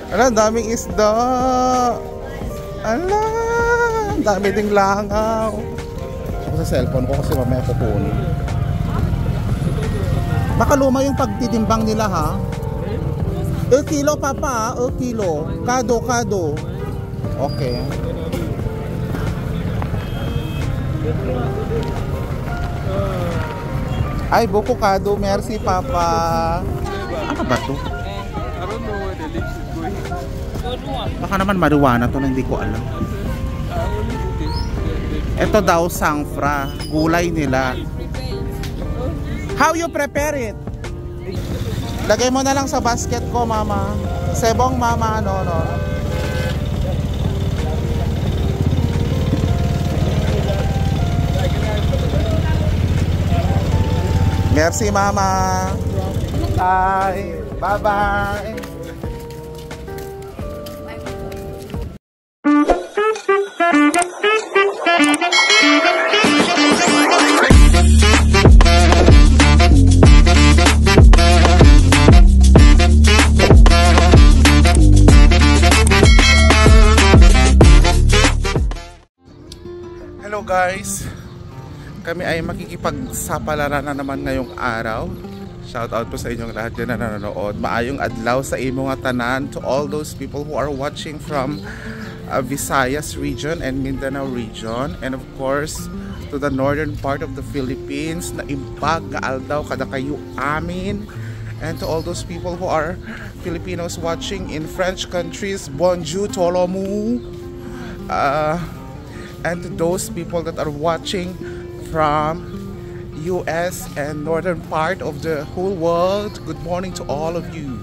Ala, daming isda. Ala, dami ding langaw. Ako sa cellphone ko kasi mamaya kukunin. Makaluma yung pagtitimbang nila ha. 1 kilo papa, 1 kilo. Kado. Okay. Ay, buko kado. Merci papa. Ano ba to? Baka naman marijuana to na hindi ko alam. Ito daw sangfra. Gulay nila. How you prepare it? Lagay mo na lang sa basket ko, mama. Sebong, mama, ano. Merci, mama. Bye. Bye-bye. Hello guys, kami ay makikipagsapalaran na naman ngayong araw. Shout out po sa inyong lahat dyan na nanonood. Maayong adlaw sa imong tanan to all those people who are watching from Visayas region and Mindanao region, and of course to the northern part of the Philippines na impag nga aldaw kada kayo amin, and to all those people who are Filipinos watching in French countries, bonjour tolomu. And to those people that are watching from US and northern part of the whole world, good morning to all of you.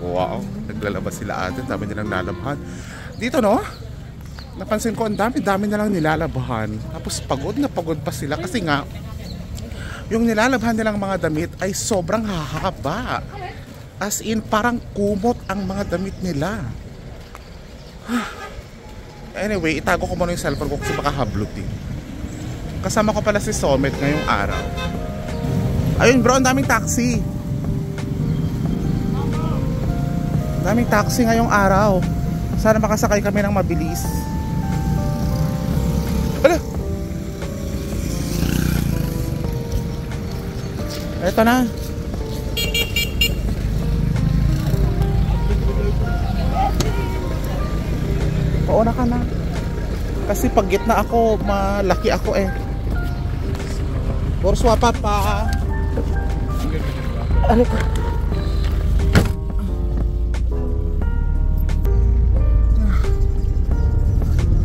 Wow, naglalabas sila atin, dami nilang nalabhan dito, no? Napansin ko ang dami na lang nilalabahan, tapos pagod na pagod pa sila kasi nga yung nilalabhan nilang mga damit ay sobrang hahaba, as in parang kumot ang mga damit nila. Anyway, itago ko muna yung cellphone ko kasi baka hablutin. Kasama ko pala si Somet ngayong araw. Ayun bro, ang daming taxi. Daming taxi ngayong araw. Sana makasakay kami ng mabilis. Hala! Eto na. Pauna ka na. Kasi pag gitna ako, malaki ako eh. Borswa papa. Ano ka?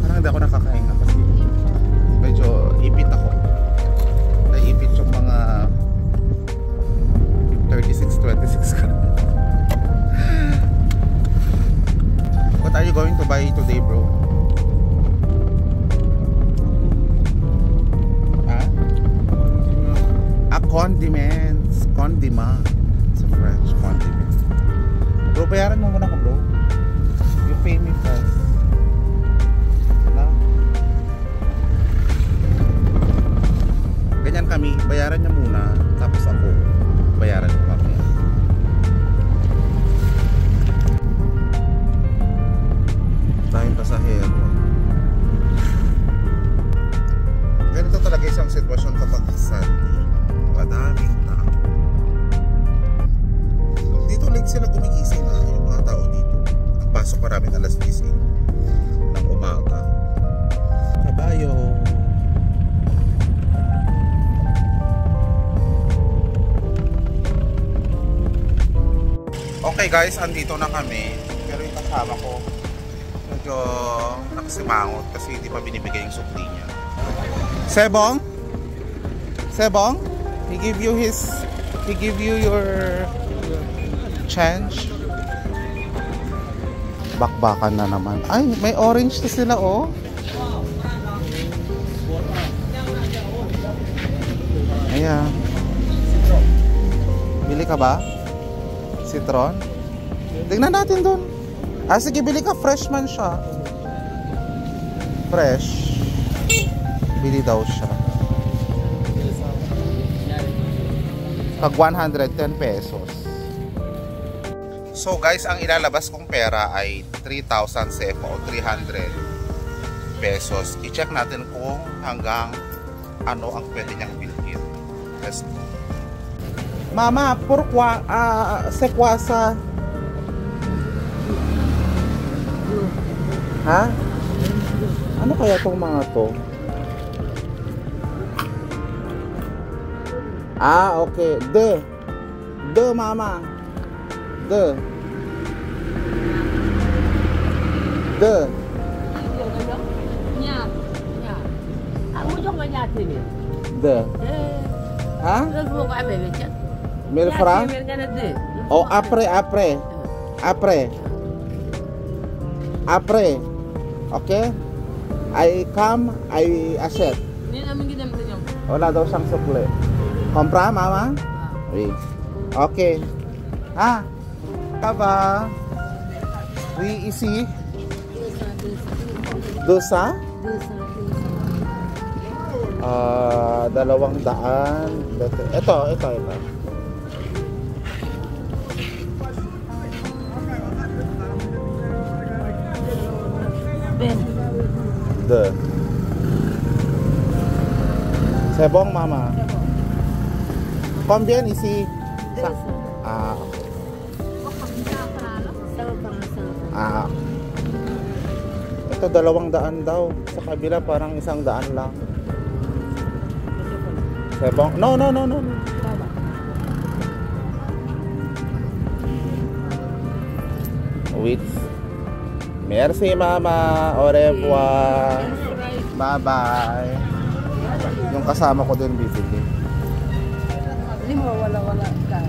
Parang hindi ako nakakahinga kasi medyo ipit ako. Naipit yung mga 36-26 ka. What are you going to buy today, bro? Condiments. Condiment. Sa French, condiment. Bro, bayaran mo muna ko, bro. You pay me first. Na? Ganyan kami. Bayaran niya muna. Tapos ako, bayaran ko kami. Tayong pasahero. Ganito talaga isang sitwasyon kapag Sunday. Madaming tao. Dito late sila gumigising na yung mga tao dito. Ang pasok maraming alas 10 ng umaga. Kabayo. Okay guys, andito na kami. Pero yung kasama ko medyo nakasimangot kasi hindi pa binibigay yung sukli niya. Sebong? Sebong? He give you your change. Bakbakan na naman. Ay, may orange na sila, oh. Ayan. Bili ka ba? Citron? Tingnan natin dun. Ah, sige, bili ka. Fresh man siya. Fresh. Bili daw siya. Pag 110 pesos. So guys, ang ilalabas kong pera ay 3,000 CFA o 300 pesos. I-check natin kung hanggang ano ang pwede niyang bilhin. Let's go. Mama, pourquoi c'est quoi ça? Ha? Ano kaya tong mga to? Okay. De mama. De. De. Ha? 1000 francs? Oh, après. Okay? I come, I accept. Wala daw siyang sukli. Kompra, mama? Oui. Okay. Kaba? Oui, ici? Dosa? 200. Ito. De. C'est bon, mama? Combien ici? Ito 200 daw. Sa kabila parang 100 lang. C'est bon? No. Wait. Merci mama. Au revoir. Bye-bye. Yung kasama ko din bibili. Wala ka.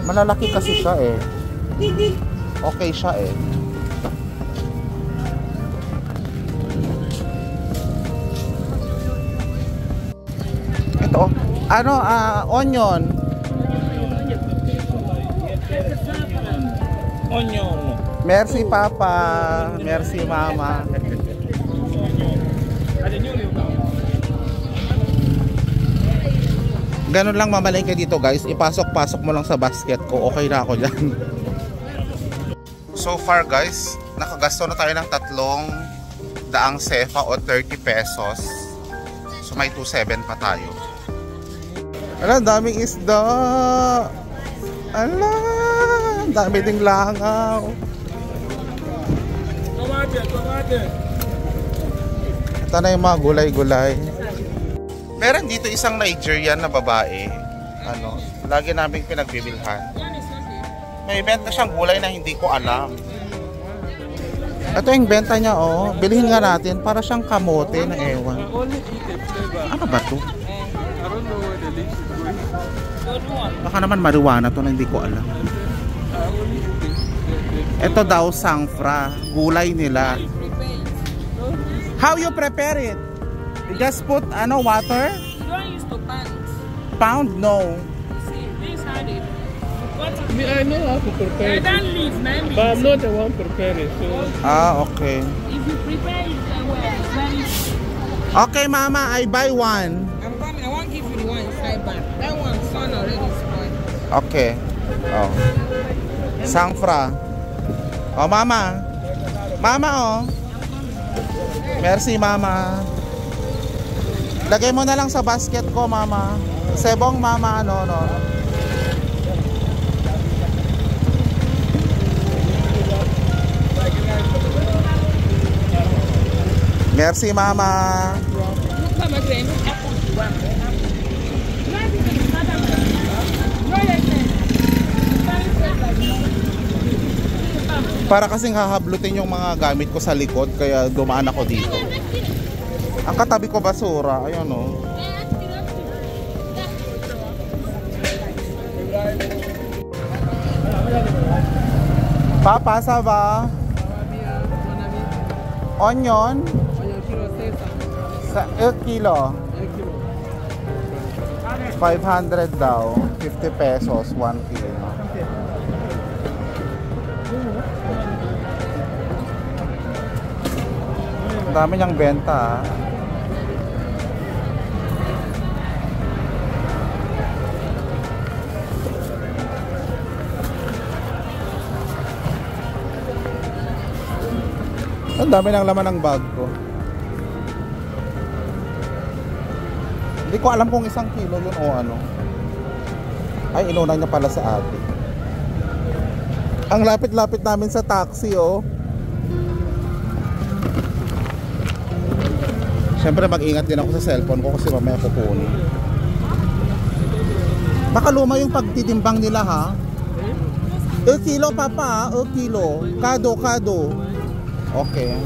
Malalaki kasi siya eh. Okay siya eh. Ito, onion. Merci papa. Merci mama. Ganun lang mamalengke dito guys. Ipasok-pasok mo lang sa basket ko. Okay na ako dyan. So far guys, nakagasto na tayo ng 300 CFA o 30 pesos. So may 27 pa tayo. Ala, daming isda. Ala, dami ding langaw. Ito na yung mga gulay-gulay. Meron dito isang Nigerian na babae. Lagi naming pinagbibilhan. May benta siyang gulay na hindi ko alam. Ito yung benta niya, oh. Bilhin nga natin para siyang kamote na ewan. Ano ba to? Baka naman marijuana to na hindi ko alam. Ito daw sangfra, gulay nila. How you prepare it? You just put water? You don't use to pound. Pound? No. See, this how they do. I know how to prepare it. I don't leave 9 minutes. But I'm not the one preparing, so... Okay. If you prepare it well, it's very easy. Okay, mama, I buy one. I'm coming. I won't give you the one inside back. That one's sun already spoiled. Okay. Oh. Sangfra. Oh, mama. Mama, oh. Merci, mama. Lagay mo na lang sa basket ko, mama. Sebong, mama, no. Merci, mama. Para kasing hahablutin yung mga gamit ko sa likod, kaya dumaan ako dito. Ang katabi ko basura, ayun oh. Papa, ça va? Onion? Sa 1 kilo. 500 daw. 50 pesos, 1 kilo. Ang dami niyang benta. Ang dami ng laman ng bag ko. Hindi ko alam kung 1 kilo yun o ano. Ay, inuna niya pala sa ate. Ang lapit-lapit namin sa taxi, oh. Siyempre mag-ingat din ako sa cellphone ko kasi mamaya kukunin. Baka luma yung pagtitimbang nila, ha? 1 kilo, papa, 1 kilo. Kado. Okay.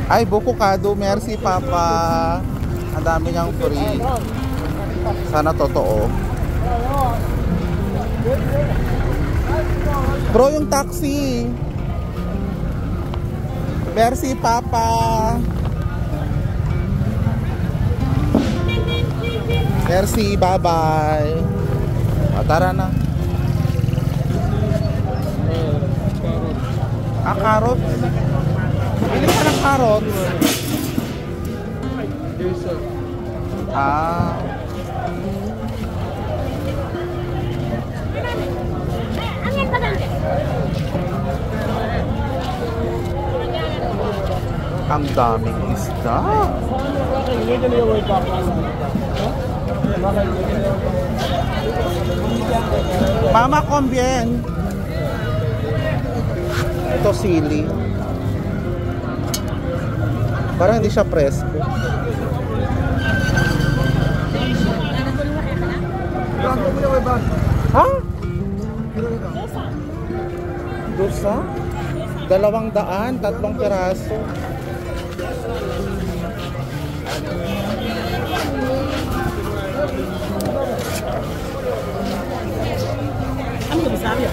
Ay, buko kado. Merci, papa. Ang dami niyang free. Sana totoo. Bro, yung taxi. Merci, papa. Merci, bye-bye. Tara na. Karot. Bili ka ng karot. Ang daming isda. Mama, combien? Ito sili. Parang hindi siya presko. Ha? Dosa? 200, 3 piraso. Ano ba sabi?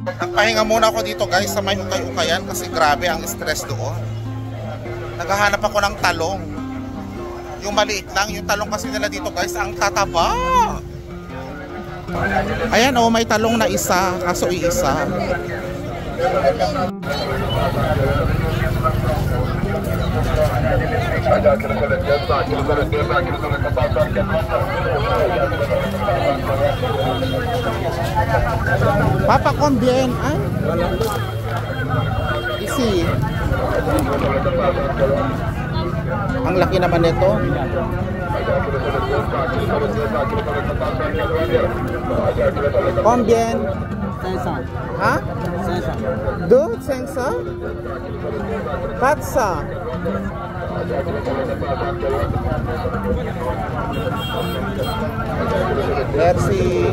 Nagpahinga muna ako dito guys sa may ukay-ukayan kasi grabe ang stress doon. Naghahanap ako ng talong. Yung maliit lang, yung talong kasi nila dito guys, ang tataba. Ayan oh, may talong na isa, kaso iisa. Papa, combien? Ay? Isi. Ang laki naman nito. Combien? 500. Ha? 500. 500? 400. Merci.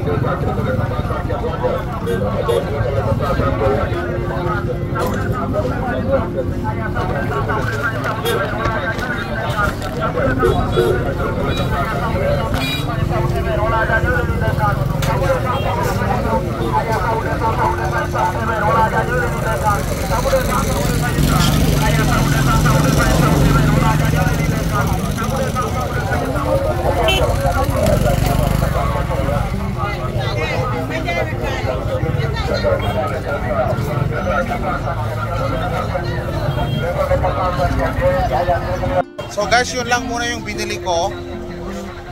So guys, yun lang muna yung binili ko.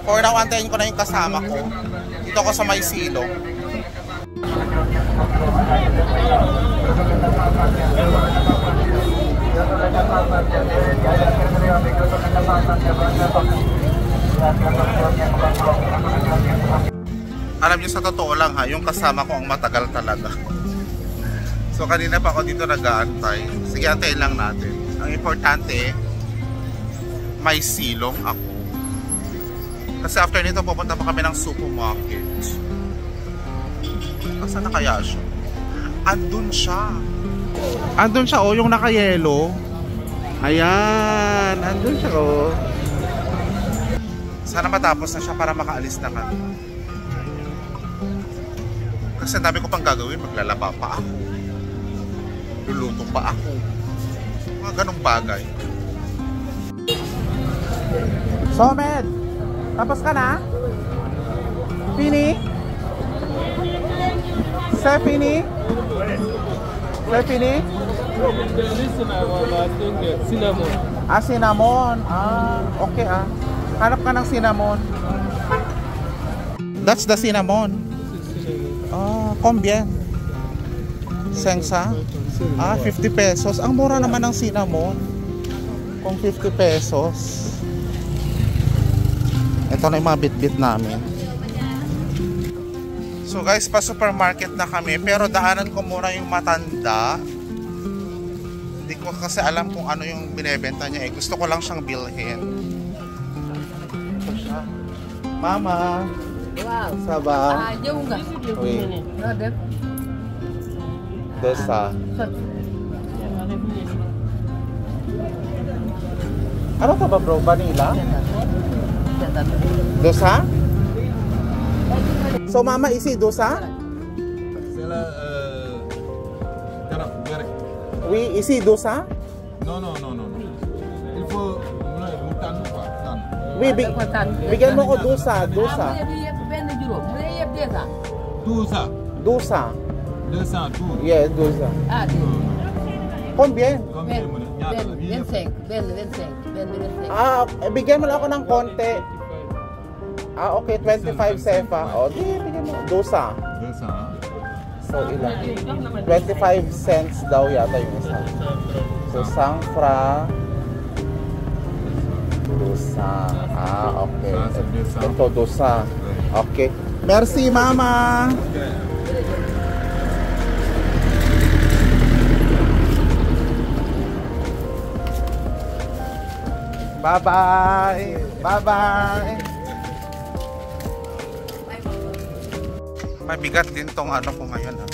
For now, antayin ko na yung kasama ko. Dito ako sa may silong. Alam niyo, sa totoo lang ha, yung kasama ko ang matagal talaga. So kanina pa ako dito nag-aantay. Sige, antayin lang natin. Ang importante, may silong ako. Kasi after nito, pupunta pa kami ng supermarket. Saan na kaya siya? Andun siya. Andun siya, oh, yung naka-yellow. Ayan, andun siya, oh. Sana matapos na siya para makaalis na kami. Kasi ang dami ko pang gagawin. Maglalaba pa ako. Luluto pa ako. Mga ganong bagay. Somed! Tapos ka na? Fini? Fini? Fini? This one I think cinnamon. Ah, cinnamon. Ah, okay ah. Hanap ka ng cinnamon. That's the cinnamon. Ah, combien? Sengsa? Ah, 50 pesos. Ang mura naman ng cinnamon. Kung 50 pesos. Ito na yung mga bit-bit namin. So guys, pa supermarket na kami. Pero daanan ko muna yung matanda. Hindi ko kasi alam kung ano yung binebenta niya eh. Gusto ko lang siyang bilhin. Ito siya. Mama. Wow. Saba. Ah, jauh nggak? Wait. Ada. Dosa. Ano to ba bro? Vanilla? Dosa? So mama, isi dosa? C'est la garlic. Oui, isi dosa? Non. Il faut tan quoi, tan. Oui, bigyan mo ko dosa, dosa. Dosa. Dosa. 200. Yeah, dosa. Ah, Combien? Combien mo na? Ah, bigyan mo lang ako ng konti. Ah, okay, 25 sefa. O, di, bigyan mo. Dosa. 200. So, ilan? 25 cents daw yata yung isa. So, sangfra. Dosa. Ah, okay. Ito, dosa. Okay. Merci, mama. Bye-bye. Bye-bye. Mabigat din tong ano ko ngayon ha.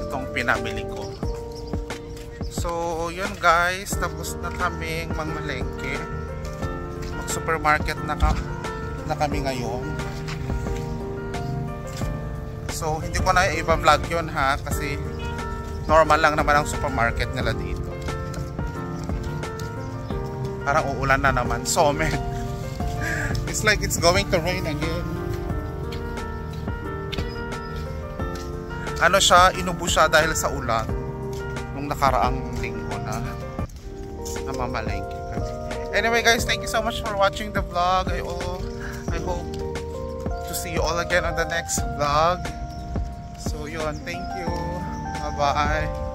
Itong pinamili ko. So, yun guys, tapos na kaming mamalengke. Mag-supermarket na kami ngayon. So, hindi ko na i-vlog yun ha, kasi normal lang naman ang supermarket nila dito. Parang uulan na naman. Somed. It's like it's going to rain again. Ano siya, inubo siya dahil sa ulan nung nakaraang linggo na namamalengke kami. Anyway guys, thank you so much for watching the vlog. I hope to see you all again on the next vlog. So yun, thank you. Bye bye.